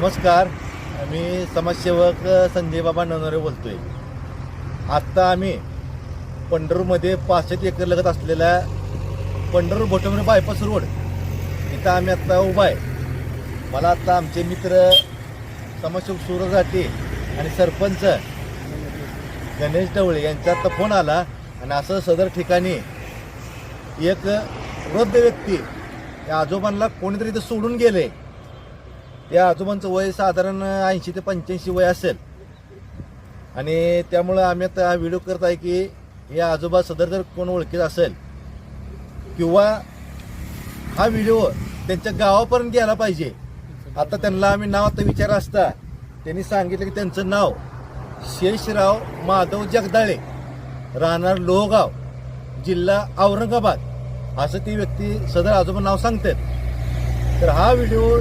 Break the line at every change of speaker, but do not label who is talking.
नमस्कार. मी समाजसेवक संजय बाबा नवनरे बोलतोय. आत्ता आम्ही पंढरपूरमध्ये 65 एकर लगत असलेल्या पंढरपूर भोटमरे बायपास रोड इथं आम्ही आत्ता उभा आहे. मला आत्ता आमचे मित्र समाजसेवक सूरज राठी आणि सरपंच गणेश ढवळे यांचा आत्ता फोन आला आणि असं सदर ठिकाणी एक वृद्ध व्यक्ती या आजोबांना कोणीतरी इथं सोडून गेले. त्या आजोबांचं वय साधारण 80 ते 85 वय असेल आणि त्यामुळं आम्ही आता हा व्हिडिओ करत आहे की या आजोबा सदर जर कोण ओळखीत असेल किंवा हा व्हिडिओ त्यांच्या गावापर्यंत गेला पाहिजे. आता त्यांना आम्ही नाव आता विचारलं असता त्यांनी सांगितलं की त्यांचं नाव शेषराव माधव जगदाळे, राहणार लोहगाव, जिल्हा औरंगाबाद, असं ती व्यक्ती सदर आजोबा नाव सांगतात. तर हा व्हिडिओ